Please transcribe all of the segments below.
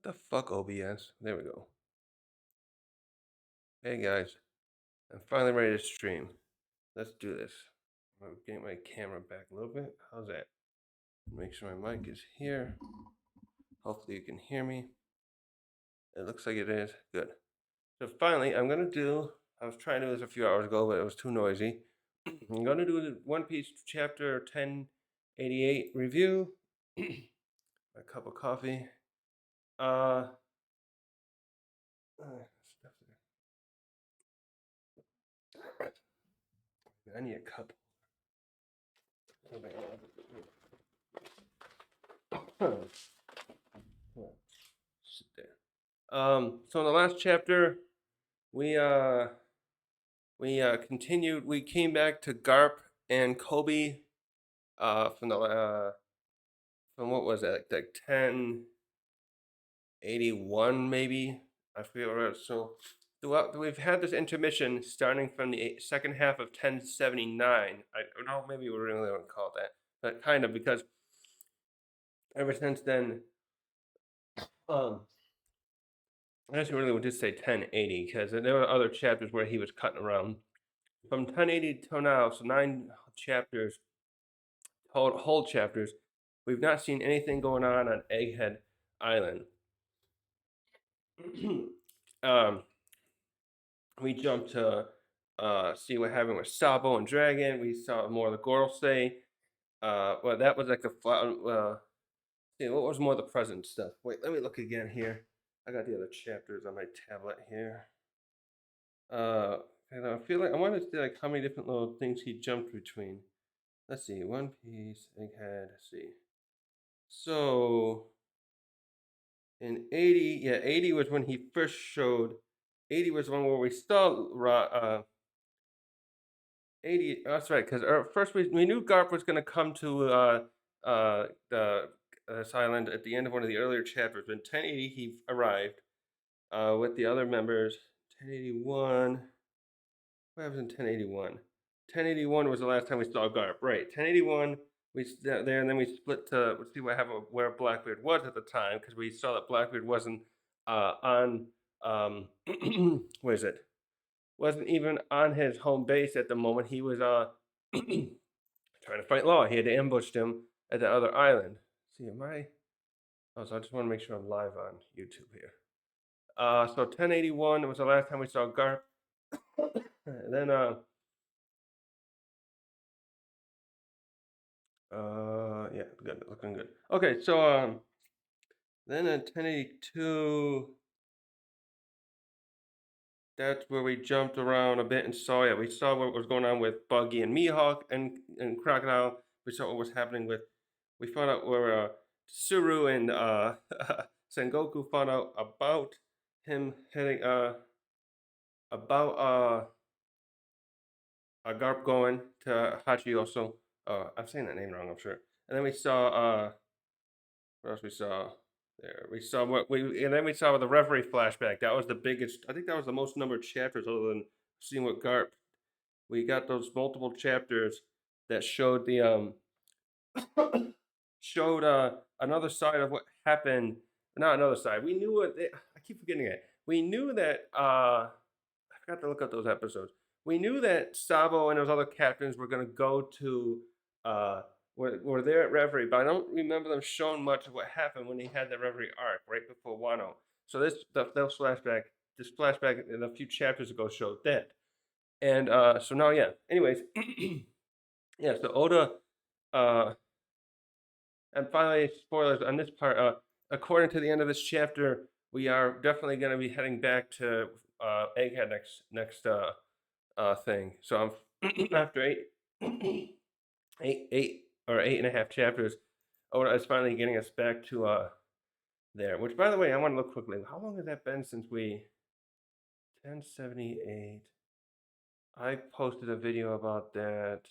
What the fuck, OBS? There we go. Hey guys, I'm finally ready to stream. Let's do this. I'm getting my camera back a little bit. How's that? Make sure my mic is here. Hopefully you can hear me. It looks like it is. Good. So finally, I'm gonna do. I was trying to do this a few hours ago, but it was too noisy. I'm gonna do the One Piece chapter 1088 review. A cup of coffee. Stuff there. I need a cup. Sit there. So in the last chapter, we continued. We came back to Garp and Koby. From what was it, like 1081 maybe? I forget. So throughout, we've had this intermission starting from the second half of 1079. I don't know, maybe we really don't call it that, but kind of, because ever since then, I guess we really would just say 1080, because there were other chapters where he was cutting around. From 1080 till now, so 9 chapters, whole chapters, we've not seen anything going on Egghead Island. We jumped to see what happened with Sabo and Dragon. We saw more of the Gorosei. Well, that was like see, what was more of the present stuff? Wait, let me look again here. I got the other chapters on my tablet here. And I feel like I want to see like how many different little things he jumped between. Let's see, One Piece, Egghead. Let's see. So in 80, yeah, 80 was when he first showed. 80 was the one where we saw 80. That's right, because first we knew Garp was going to come to this island at the end of one of the earlier chapters. In 1080, he arrived with the other members. 1081. What happens in 1081? 1081 was the last time we saw Garp. Right. 1081, we there, and then we split to see what happened where Blackbeard was at the time, because we saw that Blackbeard wasn't on what is it? Wasn't even on his home base at the moment. He was trying to fight Law. He had ambushed him at the other island. See, am I? Oh, so I just want to make sure I'm live on YouTube here. So 1081 was the last time we saw Garp. And then yeah, good, looking good. Okay, so then in 1082, that's where we jumped around a bit and saw, yeah, we saw what was going on with Buggy and Mihawk and Crocodile. We saw what was happening with, we found out where Suru and Sengoku found out about him heading, about Garp going to Hachiosu. I'm saying that name wrong, I'm sure. And then we saw, what else we saw? There, we saw and then we saw the referee flashback. That was the biggest. I think that was the most numbered chapters, other than seeing what Garp. We got those multiple chapters that showed the showed another side of what happened. Not another side. We knew what. I keep forgetting it. We knew that. I forgot to look up those episodes. We knew that Sabo and those other captains were going to go to were there at Reverie, but I don't remember them showing much of what happened when he had the Reverie arc right before Wano. So this flashback, a few chapters ago showed that, and so now, yeah. Anyways, yeah. So Oda, and finally, spoilers on this part. According to the end of this chapter, we are definitely going to be heading back to Egghead next thing. So I'm after eight or 8.5 chapters, Oda is finally getting us back to there. Which, by the way, I want to look quickly. How long has that been since we 1078? I posted a video about that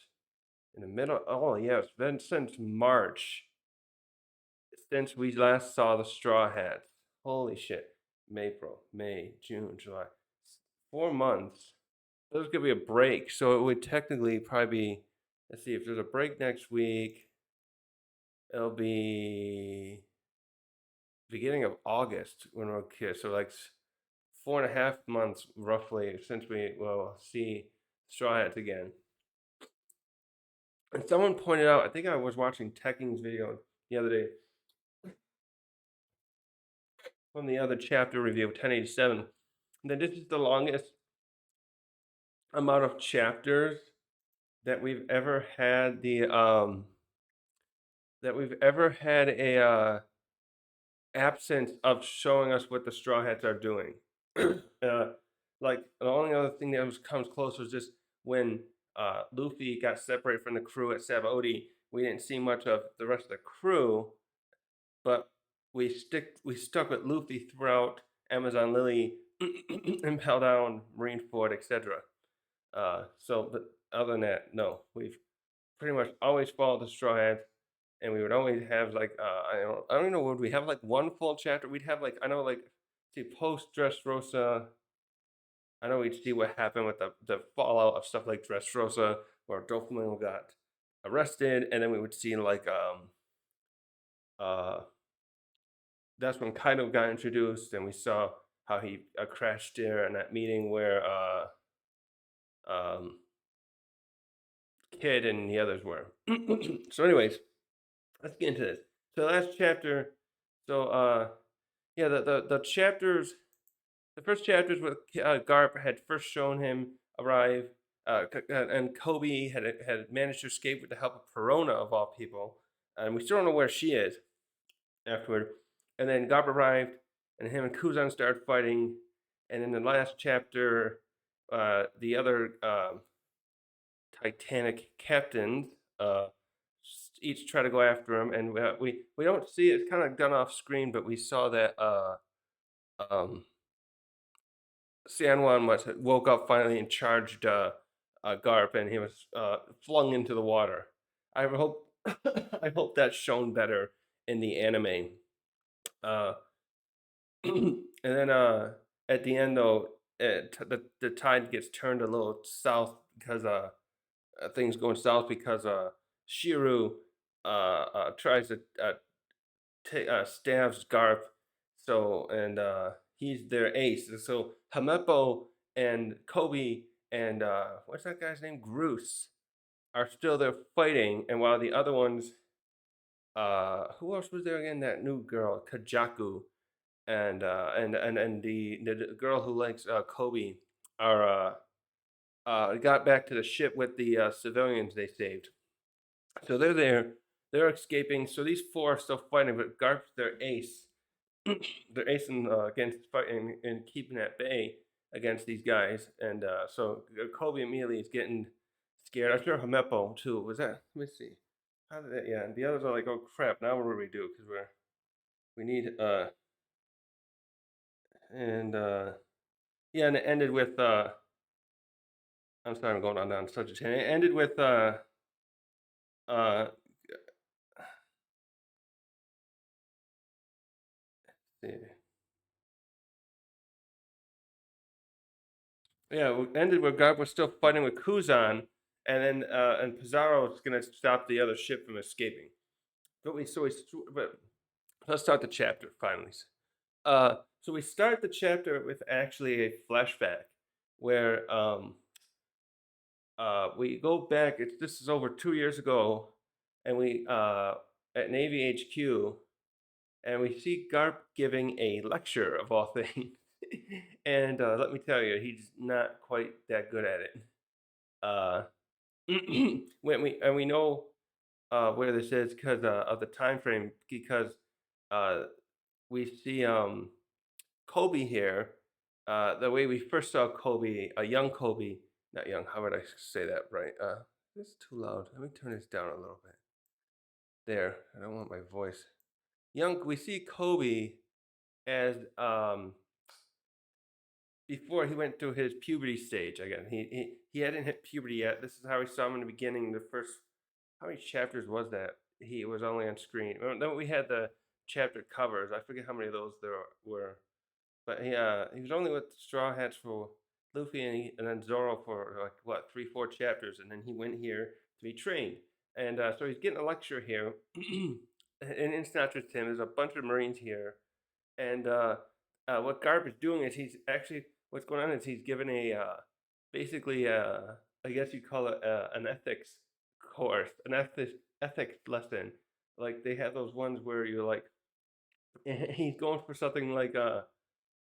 in the middle. Oh yeah, it's been since March. Since we last saw the Straw Hats. Holy shit. April, May, June, July. 4 months. There's gonna be a break, so it would technically probably be. Let's see, if there's a break next week, it'll be beginning of August when we were kids. So like 4.5 months roughly since we will see Straw Hats again. And someone pointed out, I think I was watching Tekking's video the other day from the other chapter review of 1087, that this is the longest amount of chapters that we've ever had a absence of showing us what the Straw Hats are doing. uh, like the only other thing that comes close was just when Luffy got separated from the crew at Sabaody. We didn't see much of the rest of the crew, but we stuck with Luffy throughout Amazon Lily, Impel Down, Marineford, etc. But other than that, no, we've pretty much always followed the Straw Hats, and we would always have like I don't know, would we have like one full chapter? We'd have like, I know, like, see, post Dressrosa. I know we'd see what happened with the fallout of stuff like Dressrosa, where Doflamingo got arrested, and then we would see like uh that's when Kaido got introduced, and we saw how he crashed there in that meeting where um Kid and the others were. So, anyways, let's get into this. So, last chapter. So, yeah, the chapters. The first chapters with Garp had first shown him arrive, and Koby had managed to escape with the help of Perona of all people, and we still don't know where she is afterward. And then Garp arrived, and him and Kuzan started fighting. And in the last chapter, the other Titanic captains each try to go after him, and we don't see it. It's kind of done off screen, but we saw that um, San Juan woke up finally and charged Garp, and he was flung into the water. I hope I hope that's shown better in the anime. Uh, and then at the end, though, the tide gets turned a little south because things going south because Shiru tries to stabs Garp. So, and he's their ace. So Hamepo and Koby and what's that guy's name? Groose are still there fighting, and while the other ones, who else was there again? That new girl, Kajaku, and the girl who likes Koby are got back to the ship with the civilians they saved. So they're there, they're escaping. So these four are still fighting, but Garp's their ace. They're acing against fighting and keeping at bay against these guys. And so Koby immediately is getting scared. I'm sure Hamepo too. Was that? Let me see. How did that? Yeah, and the others are like, oh crap! Now what do we do? Because we need and yeah, and it ended with I'm sorry, I'm going on down such a tangent. It ended with uh yeah, it ended where Garp was still fighting with Kuzan, and then and Pizarro is gonna stop the other ship from escaping. But let's start the chapter finally. So we start the chapter with actually a flashback where we go back. This is over 2 years ago, and we at Navy HQ, and we see Garp giving a lecture of all things. And let me tell you, he's not quite that good at it. Uh, we know where this is because of the time frame, because uh, we see Koby here. The way we first saw Koby, a young Koby, not young. How would I say that right? It's too loud. Let me turn this down a little bit. There. I don't want my voice. Young. We see Koby as before he went through his puberty stage again. He hadn't hit puberty yet. This is how we saw him in the beginning. The first, how many chapters was that? He was only on screen. Then we had the chapter covers. I forget how many of those there were, but he was only with Straw Hats for Luffy and then Zoro for like what 3-4 chapters, and then he went here to be trained. And so he's getting a lecture here, and it's not just him. There's a bunch of Marines here And what Garp is doing is he's actually what's going on is he's given a basically I guess you call it an ethics course, an ethics lesson. Like they have those ones where you're like, he's going for something like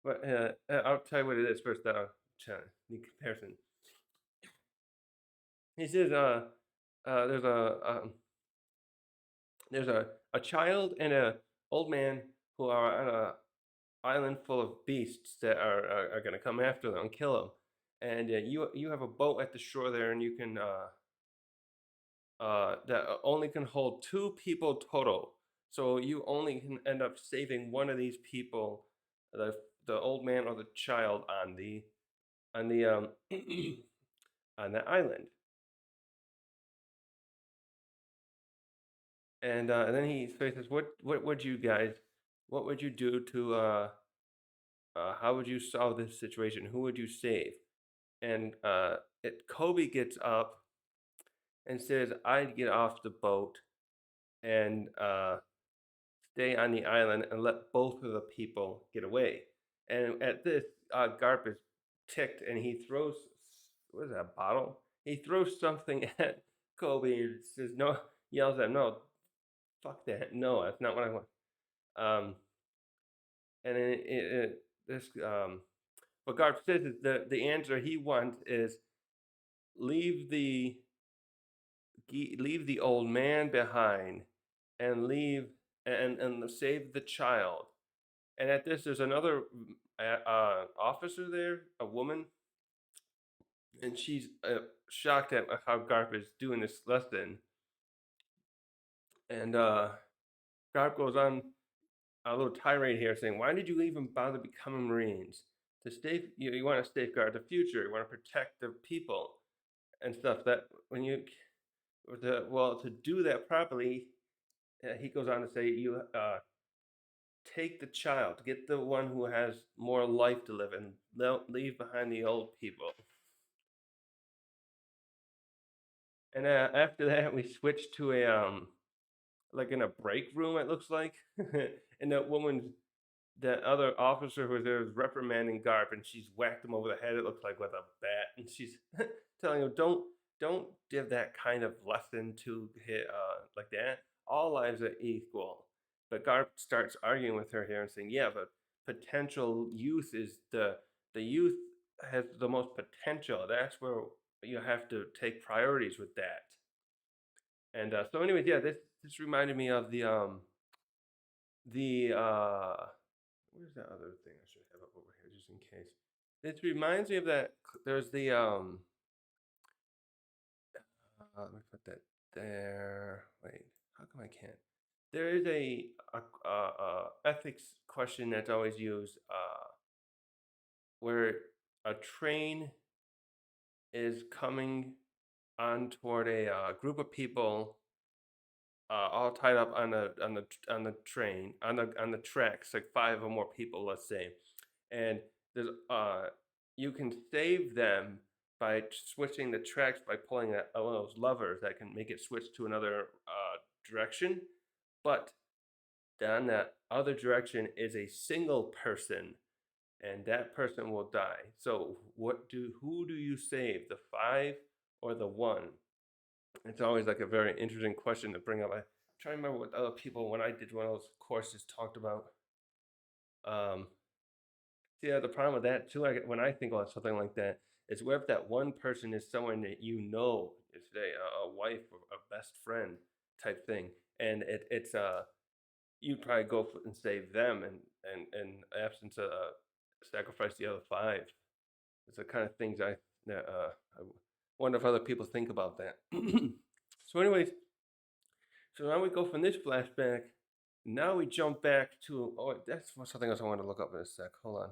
but I'll tell you what it is first. The comparison. He says there's a child and a old man who are on a island full of beasts that are going to come after them and kill them. And you have a boat at the shore there, and you can that only can hold two people total. So you only can end up saving one of these people, the old man or the child on the on the island. And then so he says, what would you guys, what would you do to how would you solve this situation? Who would you save? And Koby gets up and says, I'd get off the boat and stay on the island and let both of the people get away. And at this, Garp is ticked and he throws, what is that, a bottle? He throws something at Koby and says, no, yells at him, no, fuck that, no, that's not what I want. And what Garp says is the answer he wants is leave the old man behind and leave and save the child. And at this, there's another officer there, a woman, and she's shocked at how Garp is doing this lesson. And Garp goes on a little tirade here, saying, "Why did you even bother becoming Marines? To you want to safeguard the future. You want to protect the people and stuff. That when you to do that properly, he goes on to say you take the child, get the one who has more life to live, and leave behind the old people." And after that, we switch to a like in a break room. It looks like, and that other officer who was there was reprimanding Garp, and she's whacked him over the head. It looks like with a bat, and she's telling him, don't give that kind of lesson to hit like that. All lives are equal." But Garp starts arguing with her here and saying, "Yeah, but potential youth is the youth has the most potential. That's where you have to take priorities with that." And so, anyways, yeah, this reminded me of the where's that other thing? I should have it over here just in case. This reminds me of that. There's the let me put that there. Wait, how come I can't? There is a ethics question that's always used where a train is coming on toward a group of people all tied up on the train on the tracks, like five or more people, let's say, and there's you can save them by switching the tracks by pulling one of those levers that can make it switch to another direction, but then that other direction is a single person, and that person will die. So who do you save, the five or the one? It's always like a very interesting question to bring up. I try to remember what other people when I did one of those courses talked about. Um, yeah, the problem with that too, when I think about something like that, is what if that one person is someone that you know, is a wife or a best friend type thing, and it's you'd probably go and save them, and absence of sacrifice the other five. It's the kind of things I wonder if other people think about that. So, anyways, so now we go from this flashback. Now we jump back to that's something else I want to look up in a sec. Hold on,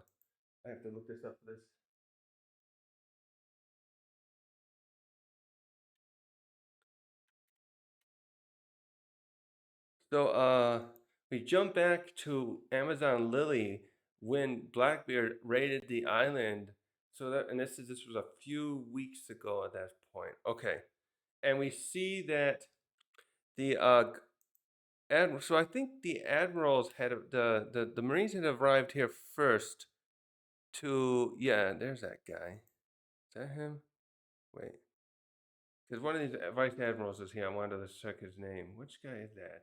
I have to look this up for this. So we jump back to Amazon Lily when Blackbeard raided the island. So that and this was a few weeks ago at that point. Okay, and we see that the So I think the admirals had the Marines had arrived here first to there's that guy. Is that him? Wait, because one of these vice admirals is here. I wanted to check his name. Which guy is that?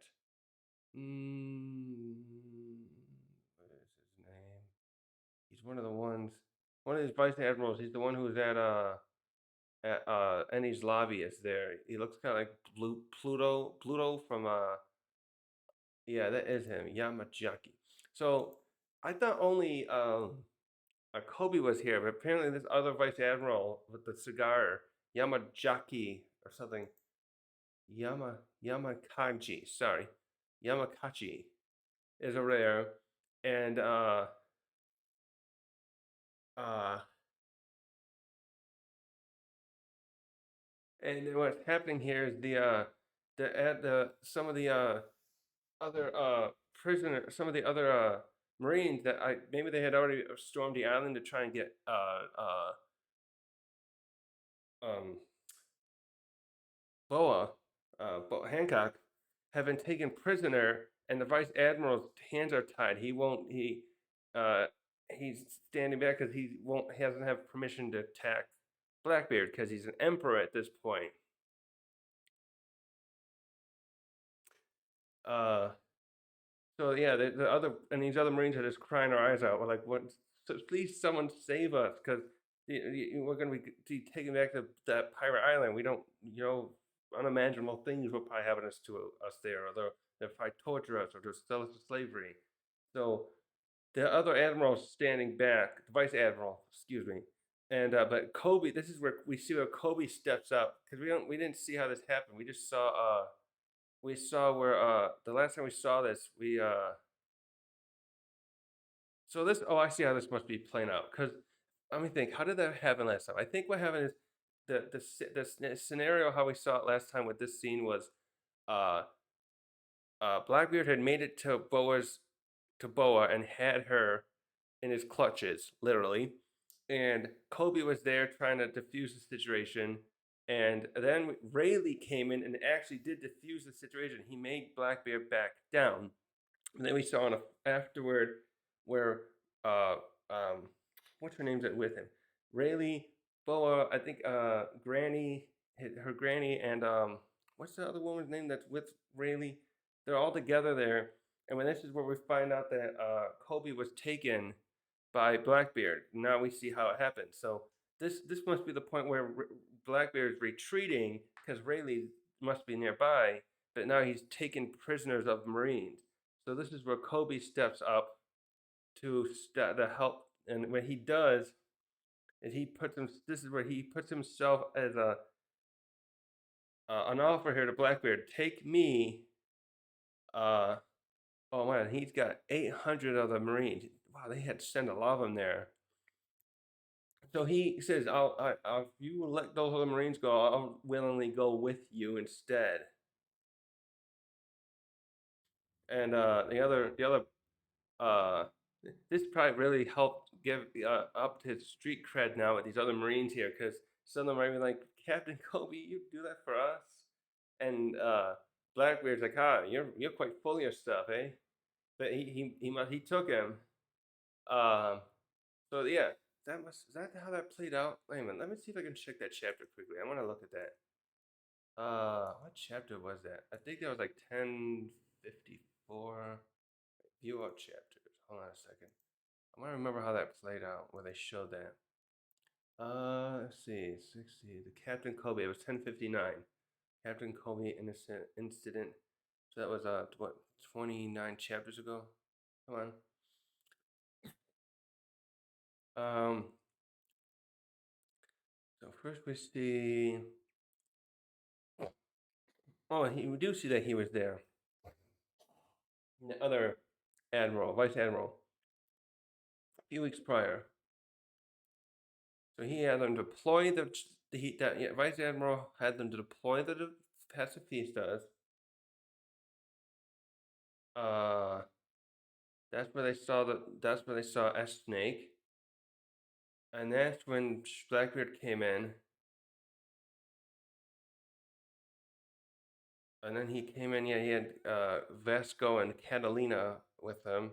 What is his name? He's one of the ones. One of these vice admirals. He's the one who's at Ennie's lobby. Is there? He looks kind of like Pluto from Yeah, that is him, Yamazaki. So I thought only Koby was here, but apparently this other vice admiral with the cigar, Yamazaki or something, Yamakachi, sorry, Yamakachi is a rare, and uh, and what's happening here is the some of the other some of the other Marines that maybe they had already stormed the island to try and get um, Boa, Hancock, have been taken prisoner, and the vice admiral's hands are tied. He won't. Uh, he's standing back because he doesn't have permission to attack Blackbeard because he's an emperor at this point. Uh, So yeah, the other and these other Marines are just crying their eyes out. We're like, "What? So please, someone save us!" Because we're going to be taken back to that pirate island. We don't, unimaginable things will probably happen to us there, or they'll probably torture us, or just sell us to slavery. So the other admiral's standing back, the vice admiral, excuse me, and but Koby. This is where we see where Koby steps up because we didn't see how this happened. We just saw we saw where the last time we saw this we so this I see how this must be playing out because let me think, how did that happen last time? I think what happened is the scenario how we saw it last time with this scene was uh Blackbeard had made it to Boa and had her in his clutches, literally. And Koby was there trying to defuse the situation. And then Rayleigh came in and actually did defuse the situation. He made Blackbeard back down. And then we saw an afterward where uh what's her name's with him? Rayleigh, Boa, I think Granny, her granny, and what's the other woman's name that's with Rayleigh? They're all together there, and when this is where we find out that Koby was taken by Blackbeard. Now we see how it happened. So this must be the point where Blackbeard is retreating because Rayleigh must be nearby, but now he's taken prisoners of Marines. So this is where Koby steps up to help, and what he does is he puts him. This is where he puts himself as a an offer here to Blackbeard. Take me. Uh, oh man, he's got 800 of the Marines. Wow, they had to send a lot of them there. So he says, if you will let those other Marines go, I'll willingly go with you instead." And uh, this probably really helped give up his street cred now with these other Marines here, because some of them are even like, "Captain Koby, you do that for us?" And Blackbeard's like, you're quite full of your stuff, eh?" But he took him. Um, so yeah, is that how that played out? Wait a minute, let me see if I can check that chapter quickly. I want to look at that. What chapter was that? I think that was like 1054. View out chapters. Hold on a second. I want to remember how that played out, where they showed that. Let's see, 60. The Captain Koby. It was 1059. Captain Koby innocent incident. So that was what 29 chapters ago. Come on. So first we see. Oh, we do see that he was there. The other admiral, vice admiral, a few weeks prior. So he had them deploy vice admiral had them to deploy the pacifistas. Uh, that's where they saw S Snake, and that's when Blackbeard came in. And then he came in. Yeah, he had Vasco and Catalina with him.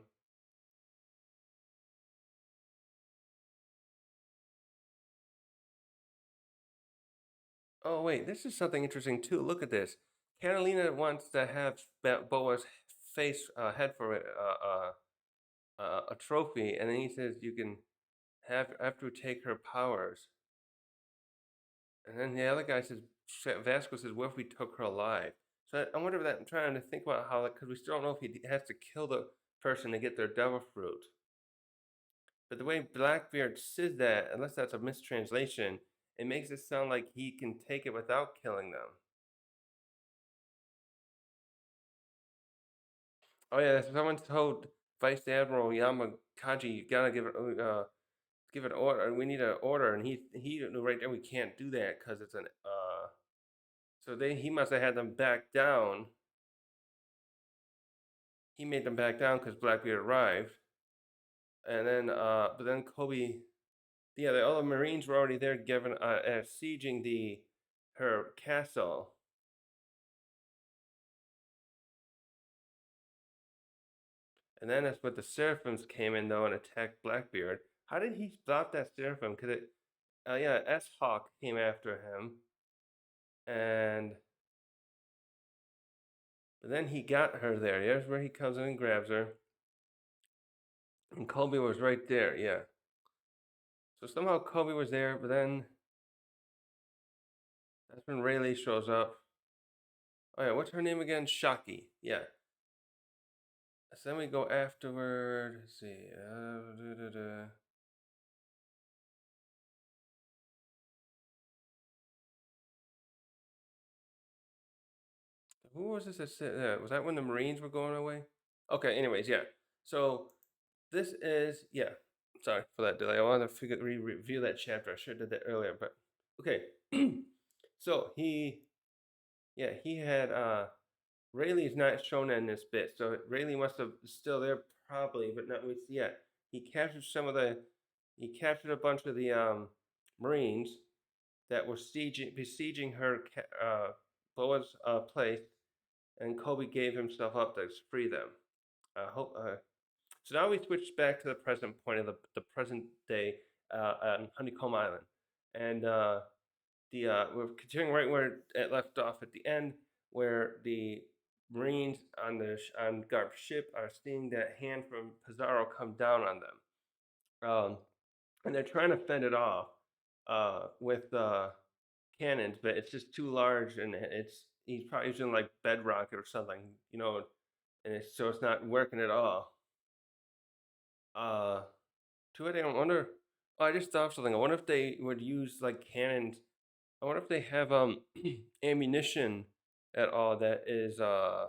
Oh wait, this is something interesting too. Look at this. Catalina wants to have Boa's face head for a trophy, and then he says you can have to take her powers. And then the other guy says, Vasco says, what if we took her alive? So I wonder if that, I'm trying to think about how, because we still don't know if he has to kill the person to get their devil fruit. But the way Blackbeard says that, unless that's a mistranslation, it makes it sound like he can take it without killing them. Oh yeah, someone told Vice Admiral Yamakaji, you gotta give an order. We need an order, and he knew right there we can't do that because it's an So he must have had them back down. He made them back down because Blackbeard arrived, and then but then Koby, yeah, the other Marines were already there, given sieging her castle. And then that's what the Seraphims came in though and attacked Blackbeard. How did he stop that Seraphim? Because yeah, S Hawk came after him, and but then he got her there. Here's where he comes in and grabs her, and Koby was right there. Yeah. So somehow Koby was there, but then that's when Rayleigh shows up. Oh yeah, what's her name again? Shaki. Yeah. So then we go afterward. Let's see. Who was this? Was that when the Marines were going away? Okay. Anyways, yeah. So this is yeah. Sorry for that delay. I wanted to review that chapter. I should have did that earlier, but okay. So he had Rayleigh's not shown in this bit, so Rayleigh must have still there probably, but not with yet. He captured he captured a bunch of the Marines that were besieging her Boa's place, and Koby gave himself up to free them. Hope. So now we switch back to the present point of the present day on Honeycomb Island, and we're continuing right where it left off at the end, where the Marines on Garp's ship are seeing that hand from Pizarro come down on them, and they're trying to fend it off with cannons, but it's just too large, and he's probably using like bedrock or something, and so it's not working at all. Uh, to it, I wonder. Oh, I just thought of something. I wonder if they would use like cannons. I wonder if they have ammunition at all that is I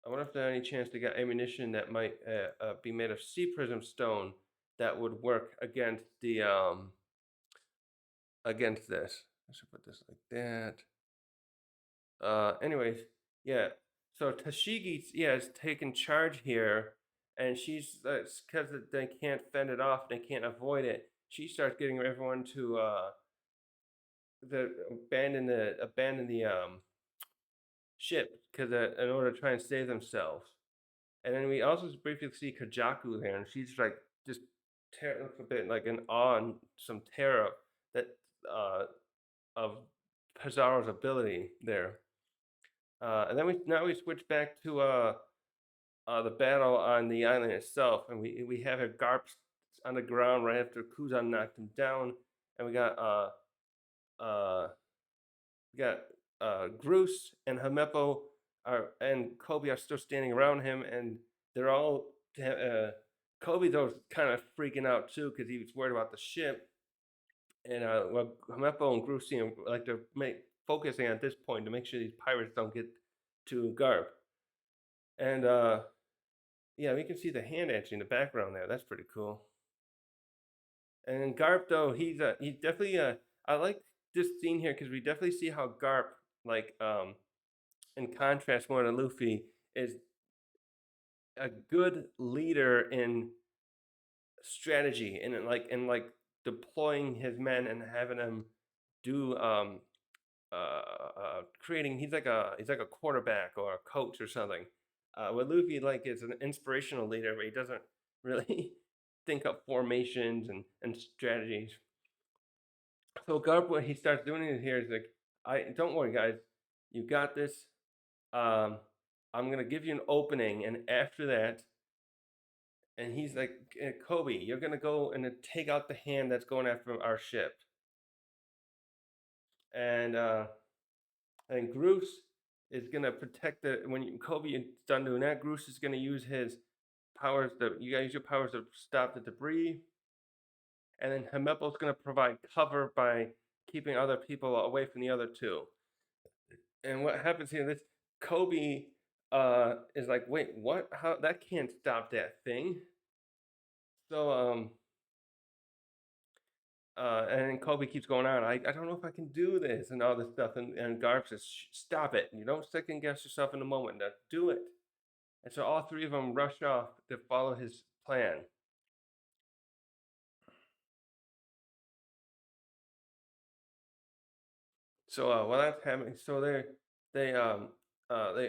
wonder if there's any chance to get ammunition that might be made of sea prism stone that would work against this. I should put this like that. Anyways, yeah. So Tashigi, yeah, is taking charge here, and she's because they can't fend it off, they can't avoid it. She starts getting everyone to abandon the ship because in order to try and save themselves. And then we also briefly see Kajaku there, and she's like just looks a bit like in awe and some terror that of Pizarro's ability there. And then we switch back to the battle on the island itself, and we have a Garp on the ground right after Kuzan knocked him down, and uh, we got Groose and Hamepo and Koby are still standing around him, and they're all Koby though kind of freaking out too because he was worried about the ship, and well, Hamepo and Groose seem like they're focusing at this point to make sure these pirates don't get to Garp, and yeah, we can see the hand etching in the background there. That's pretty cool. And Garp though, he's definitely I like this scene here because we definitely see how Garp like in contrast more to Luffy is a good leader in strategy and like deploying his men and having them do creating. He's like a quarterback or a coach or something. Where Luffy like is an inspirational leader, but he doesn't really think up formations and strategies. So Garp, what he starts doing it here is like, I don't worry, guys, you got this. Um, I'm gonna give you an opening, and after that, and he's like, Koby, you're gonna go and take out the hand that's going after our ship, and Groose is gonna protect the. When Koby is done doing that, Groose is gonna use his powers. You guys use your powers to stop the debris, and then Himepo's gonna provide cover by keeping other people away from the other two. And what happens here? This Koby is like, wait, what? How that can't stop that thing? So and then Koby keeps going on. I don't know if I can do this and all this stuff. And Garp says, stop it. You don't second guess yourself in the moment. Now do it. And so all three of them rush off to follow his plan. So while that's happening, so the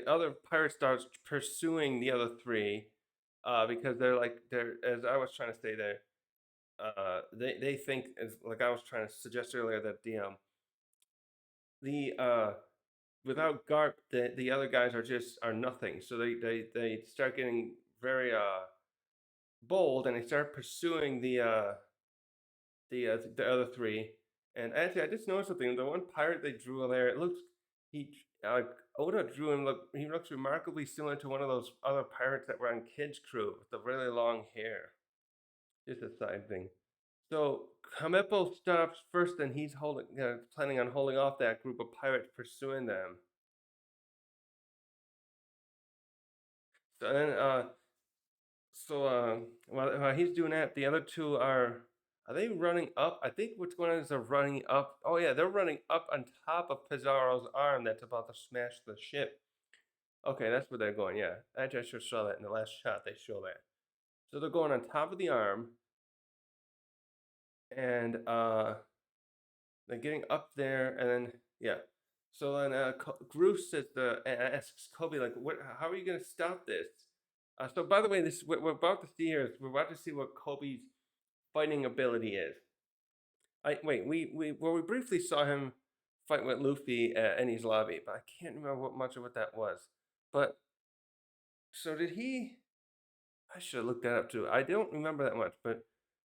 other pirate starts pursuing the other three, because they're as I was trying to say there, they think, as like I was trying to suggest earlier, that the without Garp, the other guys are nothing. So they start getting very bold, and they start pursuing the other three. And actually, I just noticed something. The one pirate they drew there, it looks he Oda drew him. He looks remarkably similar to one of those other pirates that were on Kid's crew with the really long hair. Just a side thing. So Kamepo stops first, and he's planning on holding off that group of pirates pursuing them. So then, while he's doing that, the other two are they running up? I think what's going on is they're running up. Oh yeah, they're running up on top of Pizarro's arm that's about to smash the ship. Okay, that's where they're going. Yeah, I just saw that in the last shot. They show that. So they're going on top of the arm, and they're getting up there, and then yeah. So then Groose asks Koby like, "What? How are you going to stop this?" So by the way, this what we're about to see here is we're about to see what Koby's fighting ability is. We briefly saw him fight with Luffy at Enies Lobby, but I can't remember much of what that was. But so did he? I should have looked that up too. I don't remember that much, but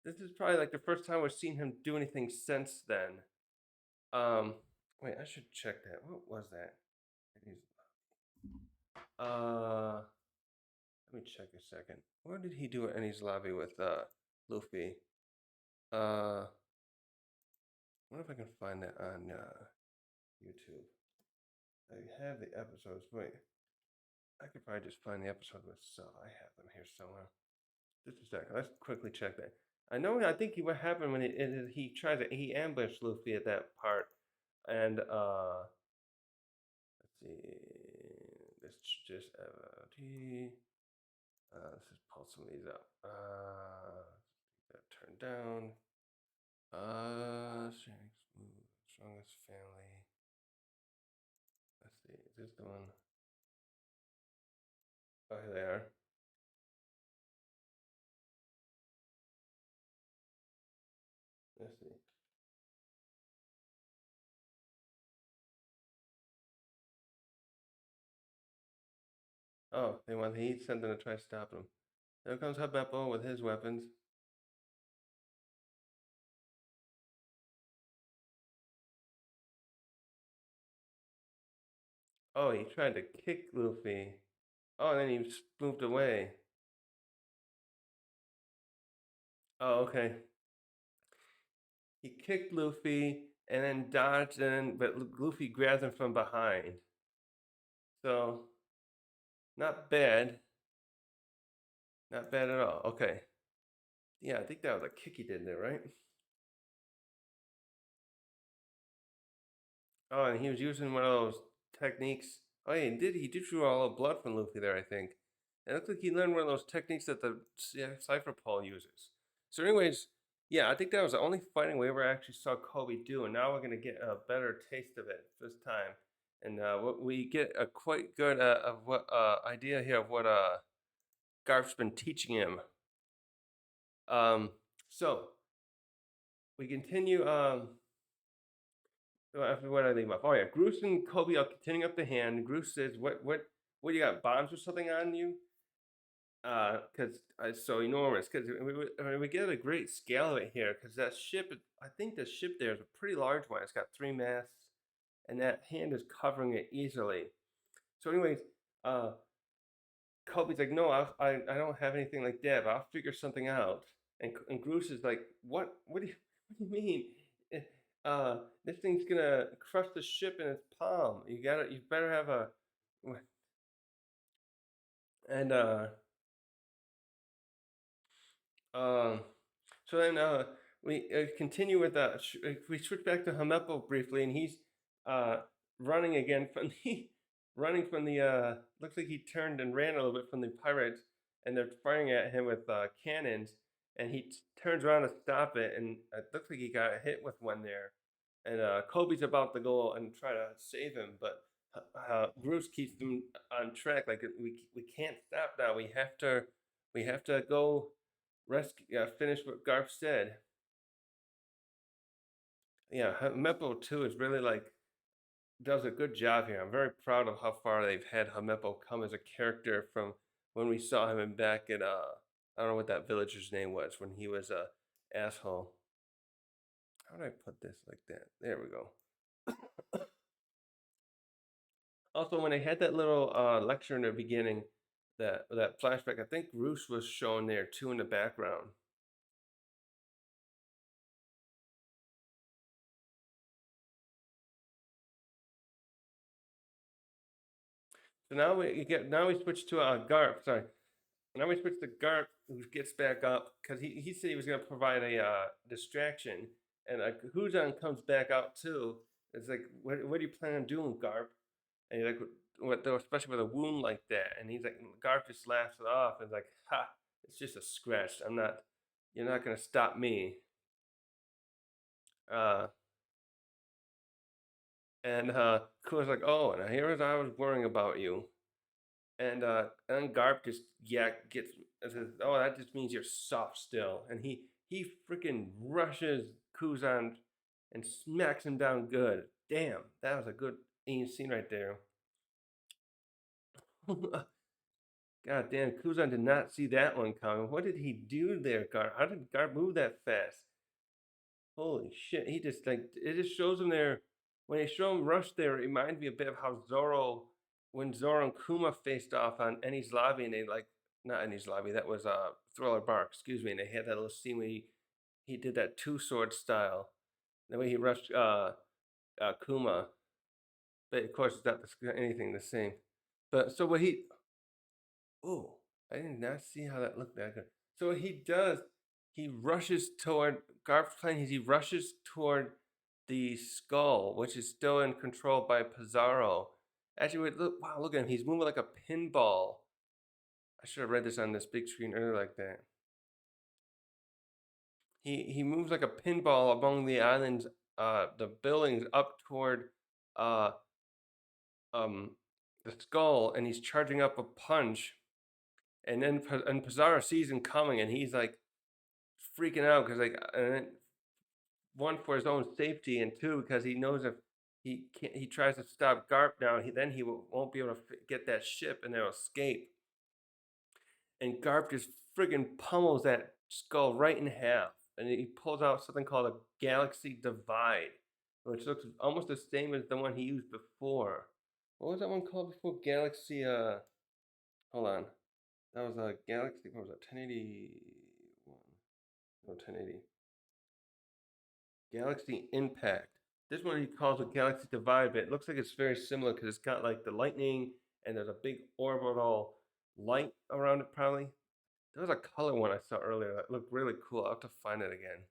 this is probably like the first time we've seen him do anything since then. Um, wait, I should check that. What was that? Uh, let me check a second. What did he do at Enies Lobby with Luffy? I wonder if I can find that on YouTube. I have the episodes. Wait, I could probably just find the episode myself. I have them here somewhere. Just a second. Let's quickly check that. I know. I think what happened when he ambushed Luffy at that part, and let's see. This just this is pulsing these up. That turned down. Strongest family. Let's see. Is this the one? Oh, here they are. Let's see. Oh, they want the heat sent them to try to stop him. There comes Habepo with his weapons. Oh, he tried to kick Luffy. Oh, and then he moved away. Oh, okay. He kicked Luffy and then dodged, but Luffy grabbed him from behind. So, not bad. Not bad at all. Okay. Yeah, I think that was a kick he did there, right? Oh, and he was using one of those techniques. Oh, yeah, he did draw all the blood from Luffy there, I think. It looks like he learned one of those techniques that the Cypher Paul uses. So, anyways, Yeah, I think that was the only fighting we ever actually saw Kobe do, and now we're gonna get a better taste of it this time. And we get a quite good of what idea here of what Garp's been teaching him. Um, so we continue. After what I leave off. Oh yeah, Groose and Kobe are continuing up the hand. Groose says, what? You got bombs or something on you?" Because it's so enormous. Because we get a great scale of it here. Because that ship, I think the ship there is a pretty large one. It's got 3 masts, and that hand is covering it easily. So, anyways, uh, Kobe's like, "No, I don't have anything like that. But I'll figure something out." And Groose is like, "What? What do you mean? Eh, this thing's gonna crush the ship in its palm. You better have a." And Um, so then we continue with we switch back to Hamepo briefly, and he's uh, running again from the running from the. Looks like he turned and ran a little bit from the pirates, and they're firing at him with cannons, and he turns around to stop it, and it looks like he got hit with one there, and Kobe's about to go and try to save him, but. Bruce keeps them on track. Like we can't stop now. We have to go rescue, finish what Garp said. Yeah, Hamepo too is really like does a good job here. I'm very proud of how far they've had Hamepo come as a character from when we saw him in back at I don't know what that villager's name was when he was a asshole. How do I put this like that? There we go. Also, when they had that little lecture in the beginning, that flashback, I think Roos was shown there too in the background. So now we switch to Garp. Sorry, now we switch to Garp, who gets back up because he said he was going to provide a distraction, and Huzan comes back out too. It's like, what do you plan on doing, Garp? And he's like, what, though, especially with a wound like that. And he's like, Garp just laughs it off and is like, ha, it's just a scratch. You're not going to stop me. Uh, and Kua's like, oh, and here was I was worrying about you. And Garp just gets says, "Oh, that just means you're soft still." And he freaking rushes Kuzan and smacks him down good. Damn, that was a good scene right there. God damn, Kuzan did not see that one coming. What did he do there, Garp? How did Garp move that fast? Holy shit! He just like it just shows him there. When they show him rush there, it reminds me a bit of how when Zoro and Kuma faced off on Eni's lobby, and they like not Eni's lobby, that was Thriller Bark, excuse me, and they had that little scene where he did that two sword style, the way he rushed Kuma, but of course it's not anything the same. But so what he Oh, I did not see how that looked that good. So what he does, he rushes toward Garp's plan. He rushes toward the skull, which is still in control by Pizarro. Actually, look, wow, look at him. He's moving like a pinball. I should have read this on this big screen earlier like that. He moves like a pinball among the islands, the buildings up toward uh um the skull, and he's charging up a punch. And then Pizarro sees him coming, and he's like freaking out because one for his own safety, and two because he knows if he tries to stop Garp now, he won't be able to get that ship and they'll escape. And Garp just friggin' pummels that skull right in half, and he pulls out something called a Galaxy Divide, which looks almost the same as the one he used before. What was that one called before? Galaxy. Hold on. That was a Galaxy. What was that? 1081. No, 1080. Galaxy Impact. This one he calls a Galaxy Divide, but it looks like it's very similar because it's got like the lightning and there's a big orbital light around it, probably. There was a color one I saw earlier that looked really cool. I'll have to find it again.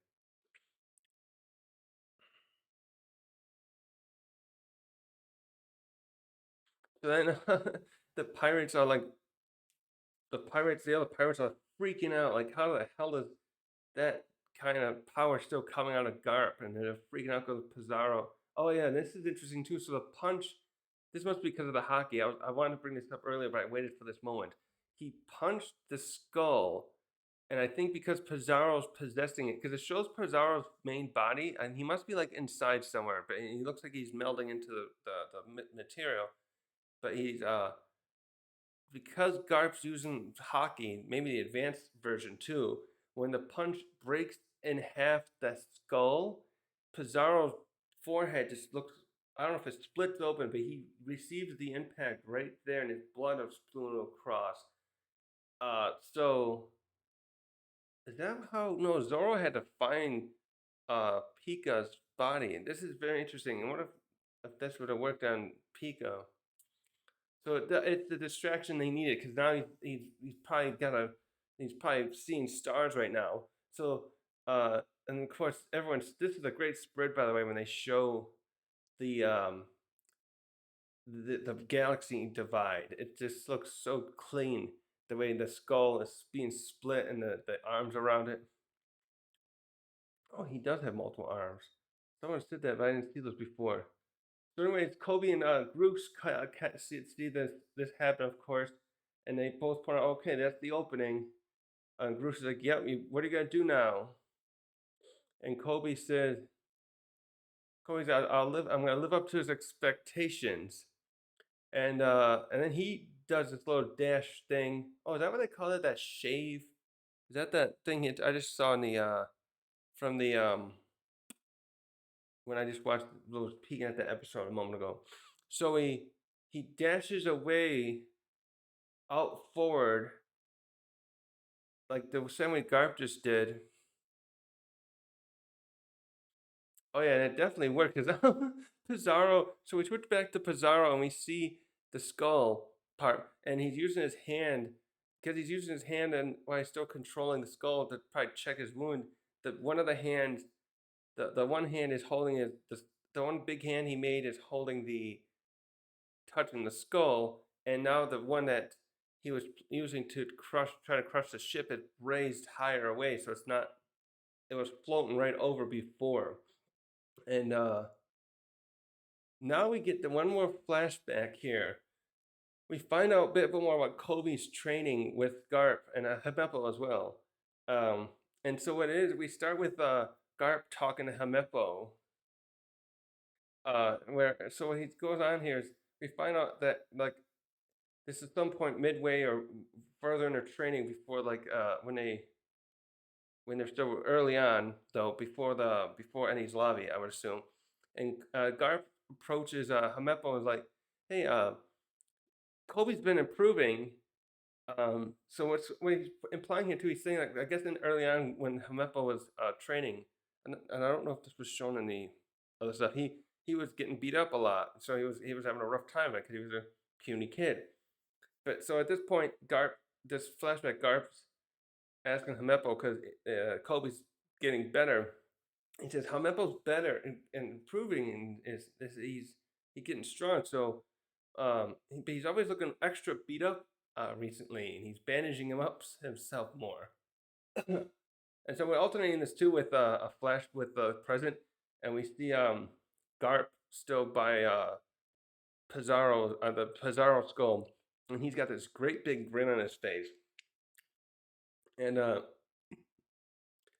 So then the pirates are like, the other pirates are freaking out. Like, how the hell does that kind of power still coming out of Garp, and they're freaking out because of Pizarro. Oh yeah, and this is interesting too. So the punch, this must be because of the hockey. I wanted to bring this up earlier, but I waited for this moment. He punched the skull, and I think because Pizarro's possessing it, because it shows Pizarro's main body, and he must be like inside somewhere, but he looks like he's melding into the material. But he's because Garp's using hockey, maybe the advanced version too, when the punch breaks in half the skull, Pizarro's forehead just looks, I don't know if it splits open, but he receives the impact right there and his blood is spewing across. So is that how, no, Zoro had to find Pika's body. And this is very interesting. And what if this would have worked on Pika? So it's the distraction they needed because now he's probably he's probably seeing stars right now. So and of course everyone's, this is a great spread by the way when they show the the galaxy divide. It just looks so clean the way the skull is being split and the arms around it. Oh, he does have multiple arms. Someone said that, but I didn't see those before. So, anyways, Koby and Groose see this happen, of course, and they both point out, okay, that's the opening. And Groose is like, "Yep, what are you gonna do now?" And Koby says, I'll live. I'm gonna live up to his expectations." And then he does this little dash thing. Oh, is that what they call it? That shave? Is that thing I just saw in the from the when I just watched, was peeking at the episode a moment ago. So he dashes away out forward, like the same way Garp just did. Oh yeah, and it definitely worked because Pizarro. So we switch back to Pizarro and we see the skull part, and he's using his hand because he's using his hand and while he's still controlling the skull to probably check his wound. The one of the hands, the one hand is holding it. The one big hand he made is holding the touching the skull, and now the one that he was using to try to crush the ship, it raised higher away, so it's not. It was floating right over before, and now we get the one more flashback here. We find out a bit more about Koby's training with Garp and Hamepo as well. And so what it is, we start with Garp talking to Hamepo. Where so what he goes on here is we find out that like this is some point midway or further in their training before like when they're still early on though before Eni's lobby, I would assume. And Garp approaches Hamepo and is like, "Hey, Koby's been improving." So what he's implying here too, he's saying like I guess in early on when Hamepo was training, and I don't know if this was shown in the other stuff, he was getting beat up a lot, so he was having a rough time because he was a puny kid. But so at this point, this flashback, Garp's asking Hamepo because Koby's getting better. He says Hamepo's better and improving, and he's getting strong. So, but he's always looking extra beat up recently, and he's bandaging him up himself more. And so we're alternating this too with a flash with the present, and we see Garp still by Pizarro, the Pizarro skull, and he's got this great big grin on his face. And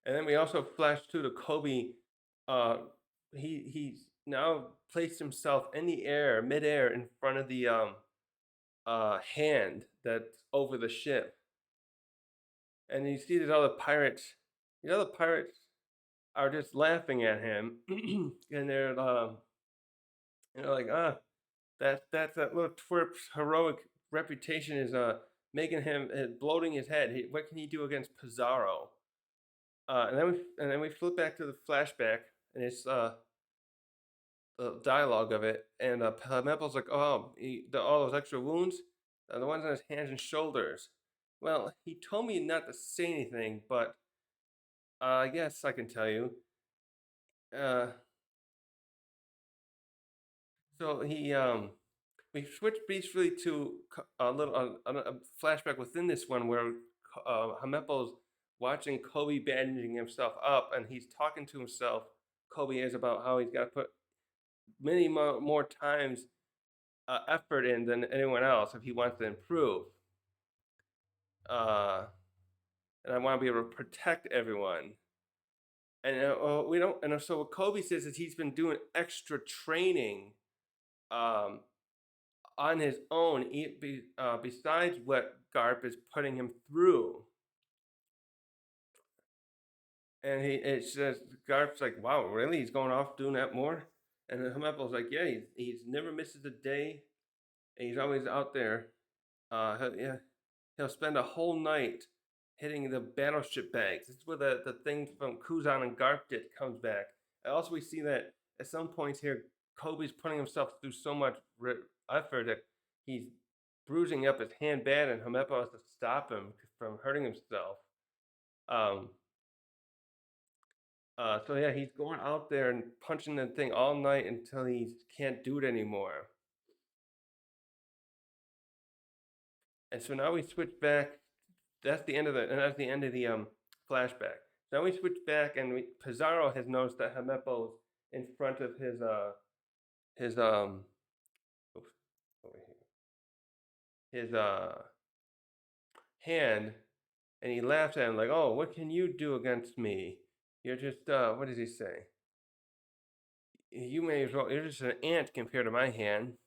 then we also flash to Koby. He's now placed himself in the air, midair, in front of the hand that's over the ship. And you see these other pirates. The other pirates are just laughing at him, and they're like, that little twerp's heroic reputation is making him bloating his head. What can he do against Pizarro? And then we flip back to the flashback, and it's the dialogue of it, and Maple's like, "Oh, all those extra wounds, the ones on his hands and shoulders. Well, he told me not to say anything, but yes, I can tell you. Uh, so we switch briefly to a little a flashback within this one where Hameppo's watching Koby bandaging himself up, and he's talking to himself. Koby is about how he's got to put many more times effort in than anyone else if he wants to improve. Uh, and I want to be able to protect everyone. And we don't. And so what Koby says is he's been doing extra training um, on his own, besides what Garp is putting him through. And it says Garp's like, wow, really? He's going off doing that more? And Hemepel's like, yeah, he's never misses a day, and he's always out there. Yeah, he'll spend a whole night hitting the battleship bags. This is where the thing from Kuzan and Garp did comes back. And also, we see that at some points here, Koby's putting himself through so much effort that he's bruising up his hand bad, and Hemepel has to stop him from hurting himself. Um, so yeah, he's going out there and punching the thing all night until he can't do it anymore. And so now we switch back. That's the end of the flashback. Now we switch back, and Pizarro has noticed that Hemepel's in front of his oops, over here, his hand, and he laughs at him like, "Oh, what can you do against me? You're just what does he say? You may as well. You're just an ant compared to my hand."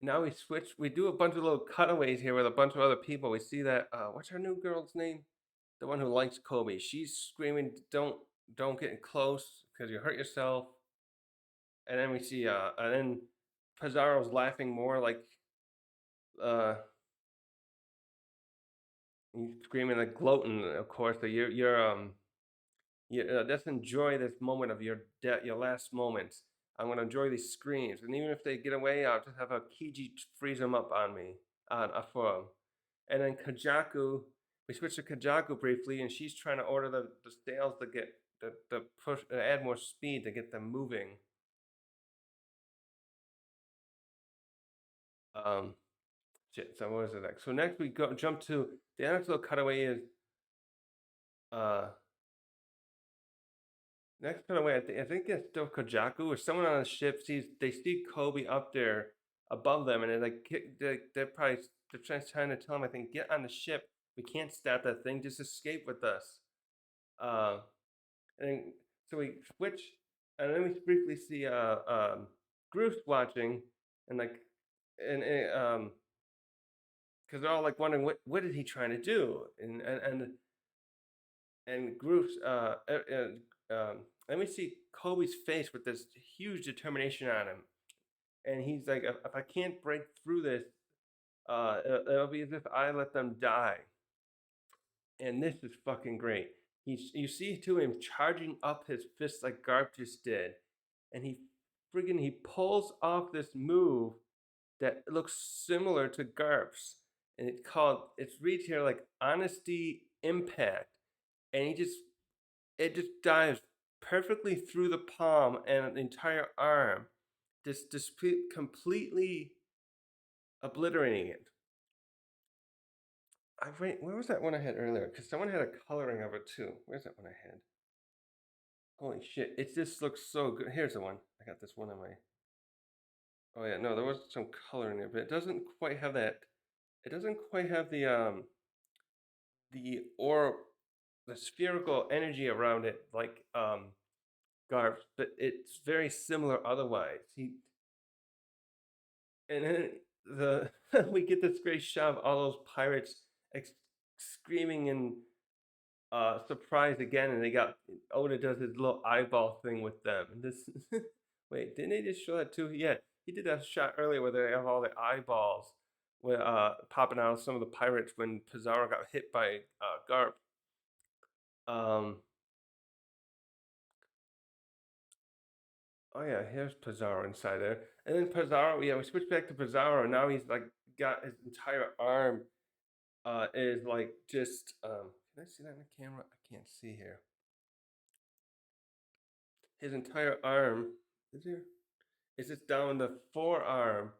Now we switch. We do a bunch of little cutaways here with a bunch of other people. We see that what's her new girl's name? The one who likes Koby. She's screaming, don't get close because you hurt yourself." And then we see and then Pizarro's laughing more like uh he's screaming like gloating, of course, that just enjoy this moment of your your last moments. I'm gonna enjoy these screams, and even if they get away, I'll just have a Kiji freeze them up on me, for 'em. And then Kajaku, we switch to Kajaku briefly, and she's trying to order the sails to get the push, add more speed to get them moving. Um, shit. So what was it next? So next we jump to the next little cutaway is uh next cutaway. I think it's still Kajaku or someone on the ship sees they see Koby up there above them, and they're probably trying to tell him, I think, get on the ship. We can't stop that thing. Just escape with us. Uh, and then, so we switch, and then we briefly see Groose watching, and like, and because they're all like wondering what is he trying to do, and Groose let me see Koby's face with this huge determination on him, and he's like, if I can't break through this, it'll be as if I let them die. And this is fucking great. You see to him charging up his fist like Garp just did, and he pulls off this move that looks similar to Garp's, and it's read here like honesty impact, and it just dives perfectly through the palm and the entire arm, just completely obliterating it. Where was that one I had earlier? Because someone had a coloring of it too. Where's that one I had? Holy shit! It just looks so good. Here's the one. I got this one on my. Oh yeah, no, there was some coloring there, but it doesn't quite have that. It doesn't quite have the or the spherical energy around it like Garp, but it's very similar otherwise. And then the we get this great shot of all those pirates screaming in surprise again, and they got Oda does his little eyeball thing with them. And this wait, didn't they just show that too? Yeah, he did that shot earlier where they have all the eyeballs popping out of some of the pirates when Pizarro got hit by Garp. Um, oh yeah, here's Pizarro inside there, and then Pizarro. Yeah, we switch back to Pizarro. Now he's like got his entire arm is like just can I see that in the camera? I can't see here. His entire arm is here. Is just down the forearm,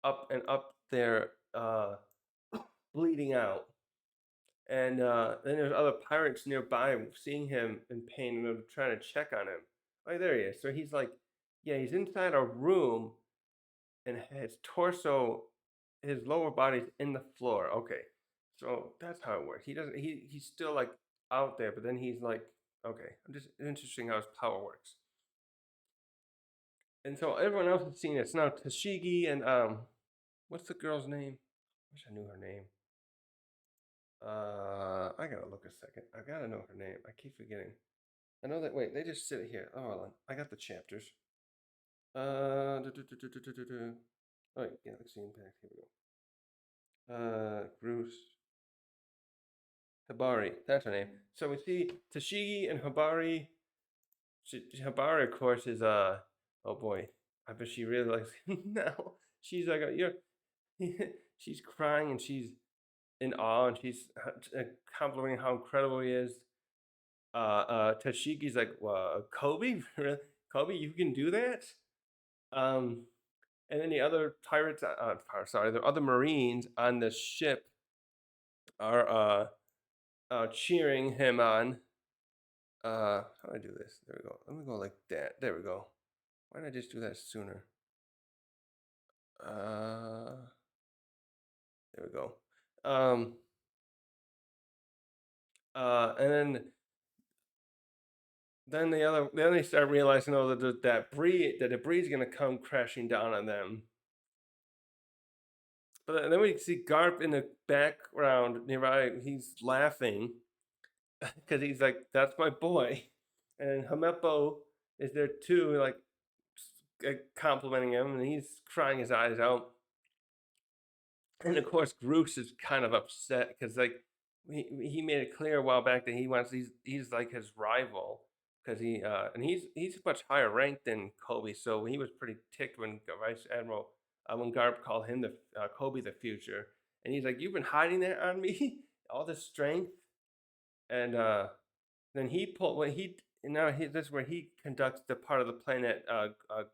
up and up there, bleeding out, And then there's other pirates nearby seeing him in pain and they're trying to check on him. Oh, there he is. So he's like, yeah, he's inside a room and his torso, his lower body's in the floor. Okay, so that's how it works. He doesn't. He's still like out there, but then he's like, okay, just interesting how his power works. And so everyone else has seen it. It's now Tashigi and what's the girl's name? I wish I knew her name. I gotta look a second. I gotta know her name. I keep forgetting. I know that. Wait, they just sit here. Oh, hold on. I got the chapters. Oh, yeah, let's see impact. Here we go. Bruce Hibari. That's her name. So we see Tashigi and Hibari. Hibari, of course, is oh boy, I bet she really likes him now. She's like, you're. She's crying and she's in awe and she's complimenting how incredible he is. Tashiki's like, Koby, Koby, you can do that. And then the other pirates, the other Marines on the ship are cheering him on. How do I do this? There we go. Let me go like that. There we go. Why did I just do that sooner? There we go. And then they start realizing, oh, that the debris is gonna come crashing down on them. But then we see Garp in the background nearby. He's laughing because he's like, "That's my boy," and Hamepo is there too, like complimenting him, and he's crying his eyes out. And of course, Groose is kind of upset because like he made it clear a while back that he's like his rival because he's much higher ranked than Koby, so he was pretty ticked when Vice Admiral when Garp called him the Koby the future, and he's like, "You've been hiding that on me, all this strength," and then he pulled when he now he this is where he conducts the part of the plan that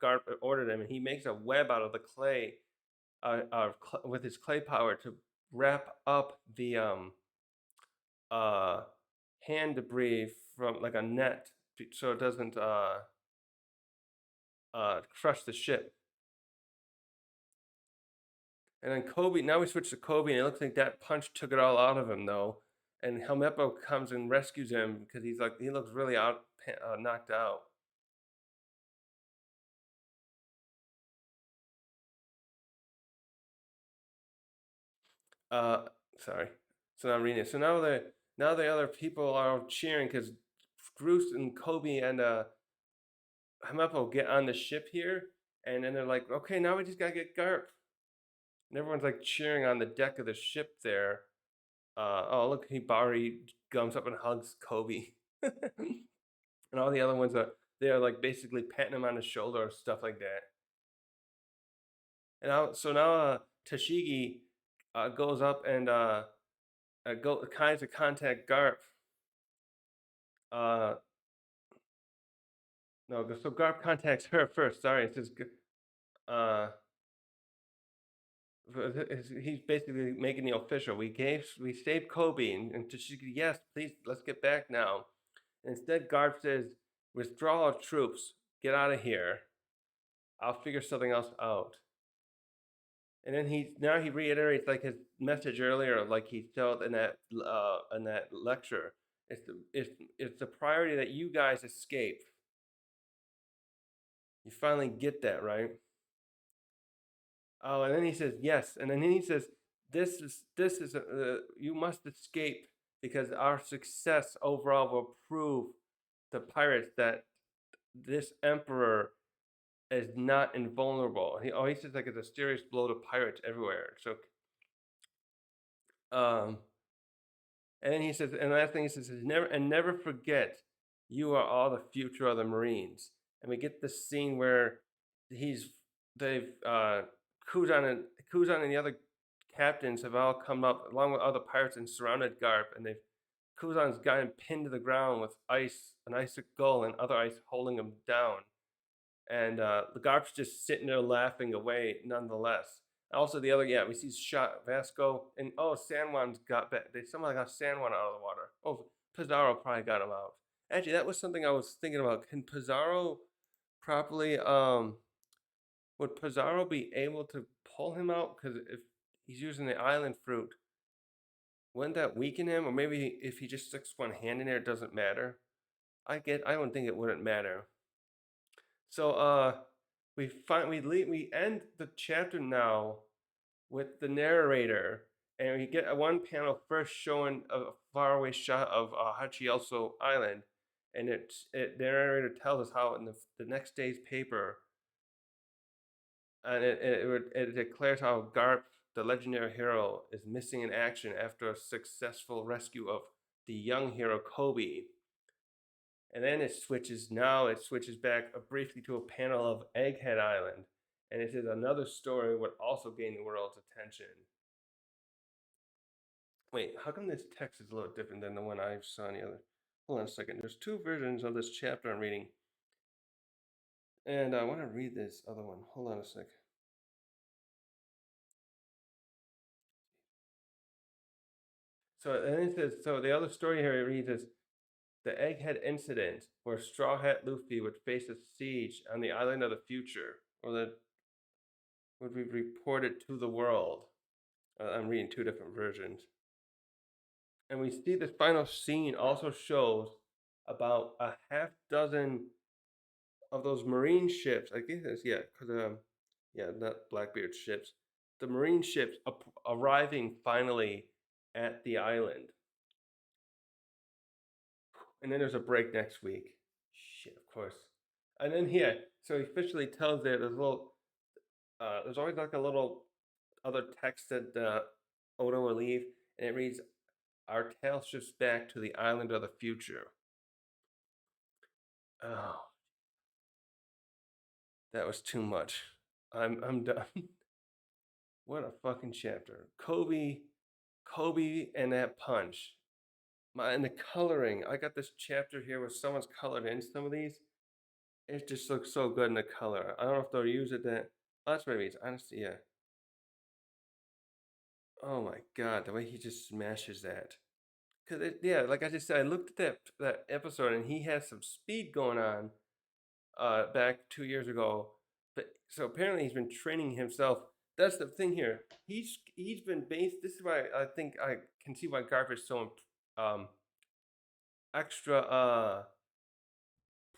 Garp ordered him, and he makes a web out of the clay with his clay power to wrap up the hand debris from like a net so it doesn't crush the ship. And then Koby, now we switch to Koby, and it looks like that punch took it all out of him though. And Helmeppo comes and rescues him because he looks really knocked out. Sorry. So now I'm reading it. So now the other people are cheering because Bruce and Koby and Hamepo get on the ship here, and then they're like, okay, now we just gotta get Garp. And everyone's like cheering on the deck of the ship there. Oh, look, Hibari comes up and hugs Koby. And all the other ones they're like basically patting him on the shoulder or stuff like that. And now Tashigi goes up and tries to contact Garp. No, so Garp contacts her first. Sorry, it says he's basically making the official. We saved Koby, and Tashigi, yes, please, let's get back now. And instead, Garp says, withdraw our troops, get out of here. I'll figure something else out. And then he reiterates like his message earlier, like he felt in that lecture. It's the priority that you guys escape. You finally get that, right? Oh, and then he says yes, and then he says this is you must escape because our success overall will prove to pirates that this emperor is not invulnerable. He says like it's a serious blow to pirates everywhere. So, and then he says, and the last thing he says is never forget, you are all the future of the Marines. And we get this scene where they've Kuzan and the other captains have all come up along with other pirates and surrounded Garp, and Kuzan's got him pinned to the ground with an icicle and other ice holding him down. And the Garp's just sitting there laughing away nonetheless. Also, the other, yeah, we see shot Vasco, and San Juan's got back. They somehow got San Juan out of the water. Oh, Pizarro probably got him out. Actually, that was something I was thinking about. Can Pizarro properly? Would Pizarro be able to pull him out? Because if he's using the island fruit, wouldn't that weaken him? Or maybe if he just sticks one hand in there, it doesn't matter. I don't think it wouldn't matter. So we end the chapter now with the narrator, and we get one panel first showing a faraway shot of Hachiosu Island, and the narrator tells us how in the next day's paper, and it declares how Garp, the legendary hero, is missing in action after a successful rescue of the young hero Koby. And then it switches back briefly to a panel of Egghead Island, and it says another story would also gain the world's attention. Wait, how come this text is a little different than the one I saw in the other? Hold on a second. There's two versions of this chapter I'm reading, and I want to read this other one. Hold on a sec. So and it says, so the other story here it reads is the Egghead incident, where Straw Hat Luffy would face a siege on the island of the future, or that would be reported to the world. I'm reading two different versions. And we see this final scene also shows about a half dozen of those marine ships. I guess it's, yeah, because yeah, not Blackbeard ships. The marine ships arriving finally at the island. And then there's a break next week. Shit, of course. And then here, so he officially tells there's there's always like a little other text that Oda will leave, and it reads, "Our tale shifts back to the island of the future." Oh, that was too much. I'm done. What a fucking chapter. Koby, and that punch. And the coloring. I got this chapter here where someone's colored in some of these. It just looks so good in the color. I don't know if they'll use it that. Oh, that's what it means. Honestly, yeah. Oh my god, the way he just smashes that. Cause yeah, like I just said, I looked at that episode and he has some speed going on. Back 2 years ago, but so apparently he's been training himself. That's the thing here. He's been based. This is why I think I can see why Garp is so extra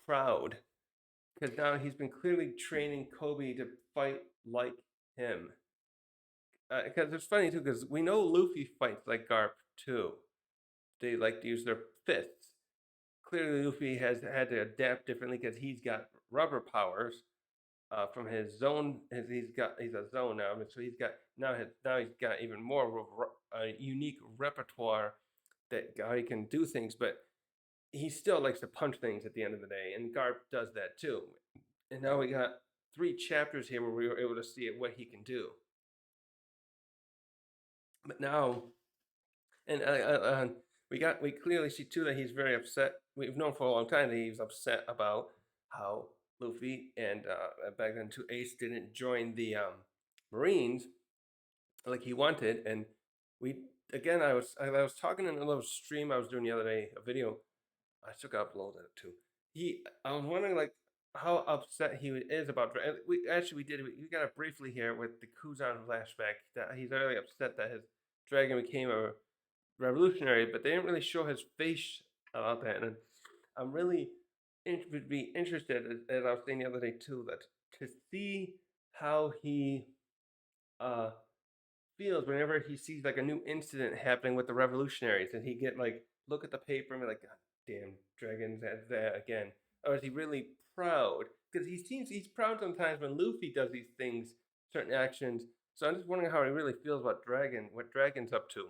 proud, because now he's been clearly training Koby to fight like him. Because it's funny too, because we know Luffy fights like Garp too. They like to use their fists. Clearly, Luffy has had to adapt differently because he's got rubber powers from his zone. He's a zone now, so he's got now he's got even more of a unique repertoire that how he can do things. But he still likes to punch things at the end of the day, and Garp does that too. And now we got 3 chapters here where we were able to see what he can do. But now, and we clearly see too that he's very upset. We've known for a long time that he's upset about how Luffy and back then too Ace didn't join the Marines like he wanted, and we again I was talking in a little stream I was doing the other day, a video I still got uploaded it too. I was wondering like how upset he is about. We got it briefly here with the Kuzan flashback that he's really upset that his dragon became a revolutionary, but they didn't really show his face about that. And I'm really would be interested, as I was saying the other day too, that to see how he uh, feels whenever he sees like a new incident happening with the revolutionaries, and he get like look at the paper and be like, God damn, dragons at that again. Or is he really proud? Because he's proud sometimes when Luffy does these things, certain actions. So I'm just wondering how he really feels about what Dragon's up to.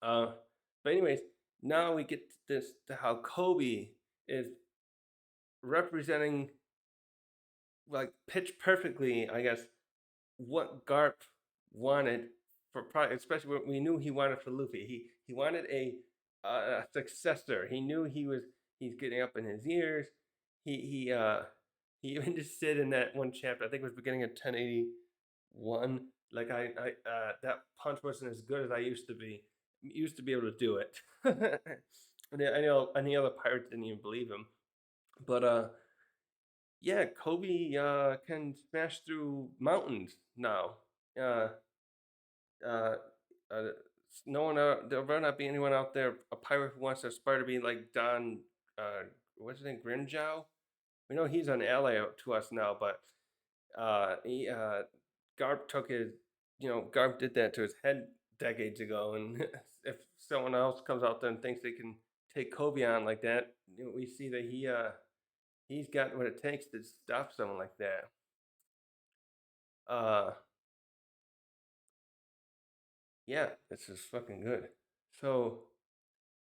Uh, but anyways, now we get to how Koby is representing, like, pitch perfectly, I guess, what Garp wanted for probably, especially what we knew he wanted for Luffy. He wanted a successor. He knew he's getting up in his years. He even just said in that one chapter, I think it was beginning of 1081, Like that punch wasn't as good as I used to be. Used to be able to do it. And I know any other pirates didn't even believe him. But yeah, Kobe can smash through mountains now. Uh, uh, uh, no one there better not be anyone out there, a pirate who wants to aspire to be like Don. What's his name? Grinjow. We know he's an ally to us now, but he Garp took his, Garp did that to his head decades ago, and if someone else comes out there and thinks they can take Kobe on like that, we see that he's got what it takes to stop someone like that. Uh, yeah, this is fucking good. So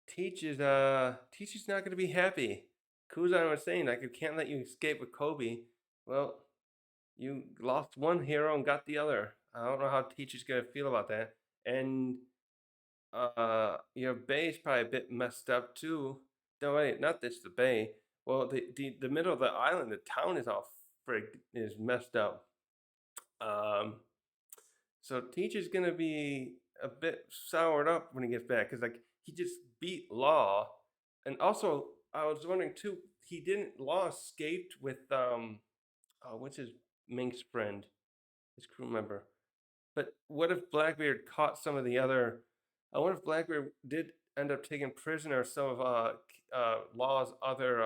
Teach is not gonna be happy. Kuzan was saying like, I can't let you escape with Kobe. Well, you lost one hero and got the other. I don't know how Teach is gonna feel about that. And your bay is probably a bit messed up too. No wait, not this the bay. Well, the middle of the island, the town is all is messed up. Um, so Teach is gonna be a bit soured up when he gets back because like he just beat Law, and also I was wondering too. He didn't Law escaped with what's his Mink's friend, his crew member. But what if Blackbeard caught some of the other? I wonder if Blackbeard did end up taking prisoner some of Law's other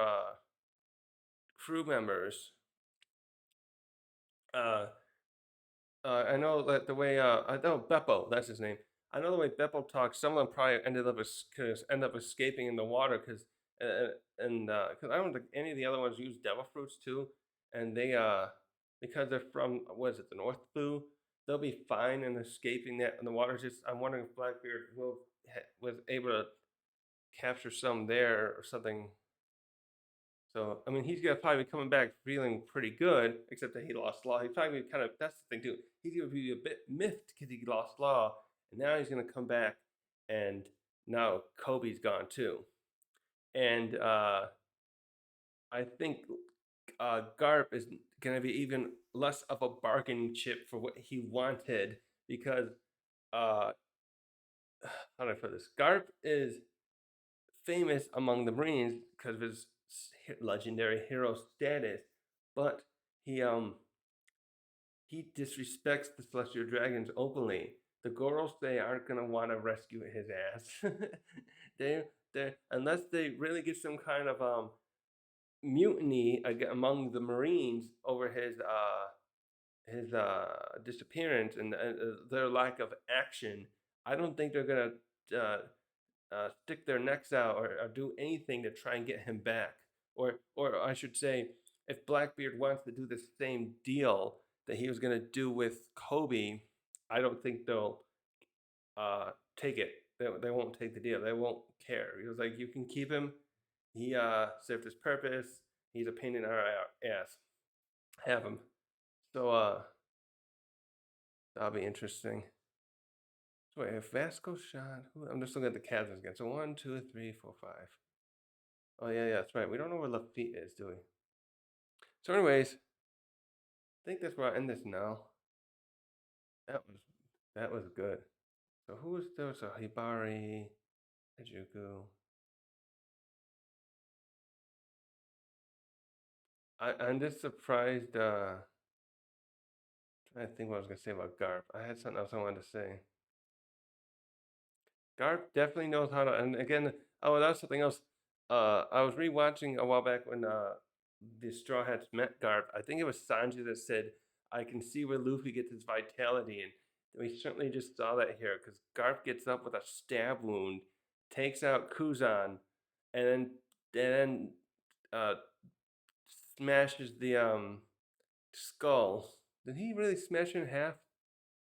crew members. Uh, I know that the way I know Beppo, that's his name. I know the way Beppo talks. Some of them probably end up escaping in the water because and because I don't think any of the other ones use devil fruits too, and they because they're from what is it, the North Blue, they'll be fine in escaping that in the water. Just I'm wondering if Blackbeard was able to capture some there or something. So I mean, he's gonna probably be coming back feeling pretty good, except that he lost Law. He's probably kind of that's the thing too. He's gonna be a bit miffed because he lost Law, and now he's gonna come back, and now Kobe's gone too. And I think Garp is gonna be even less of a bargaining chip for what he wanted because uh, how do I put this? Garp is famous among the Marines because of his legendary hero status, but he um he disrespects the celestial dragons openly. The Goros they aren't gonna want to rescue his ass. they they unless they really get some kind of mutiny among the Marines over his disappearance and their lack of action. I don't think they're gonna uh, stick their necks out or do anything to try and get him back. Or I should say, if Blackbeard wants to do the same deal that he was going to do with Kobe, I don't think they'll take it. They won't take the deal. They won't care. He was like, you can keep him. He served his purpose. He's a pain in our ass. Have him. So that'll be interesting. So wait, if Vasco shot, I'm just looking at the captains again. So 1, 2, 3, 4, 5. Oh yeah, that's right. We don't know where Lafitte is, do we? So, anyways, I think that's where I end this now. That was that was good. So who was there? So Hibari, Ejuku. I'm just surprised. Trying to think what I was gonna say about Garp. I had something else I wanted to say. Garp definitely knows how to. And again, oh, that's something else. I was rewatching a while back when the Straw Hats met Garp. I think it was Sanji that said, "I can see where Luffy gets his vitality," and we certainly just saw that here because Garp gets up with a stab wound, takes out Kuzan, and then uh, smashes the skull. Did he really smash it in half?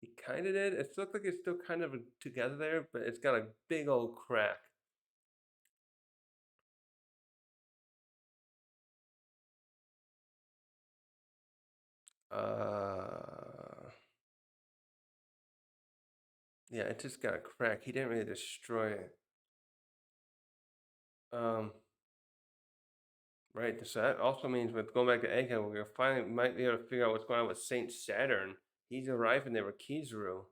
He kind of did. It looked like it's still kind of together there, but it's got a big old crack. Uh, yeah, it just got a crack. He didn't really destroy it. Um, right. So that also means with going back to Egghead, we finally might be able to figure out what's going on with Saint Saturn. He's arriving there with Kizaru.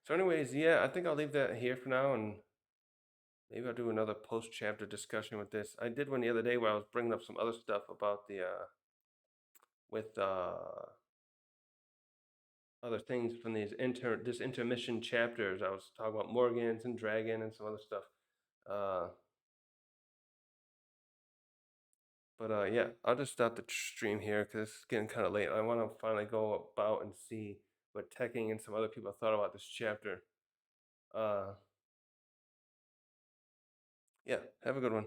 So anyways, yeah, I think I'll leave that here for now, and maybe I'll do another post-chapter discussion with this. I did one the other day where I was bringing up some other stuff about the with other things from these intermission chapters. I was talking about Morgans and Dragon and some other stuff. But yeah, I'll just stop the stream here because it's getting kind of late. I want to finally go about and see what Tekking and some other people thought about this chapter. Yeah, have a good one.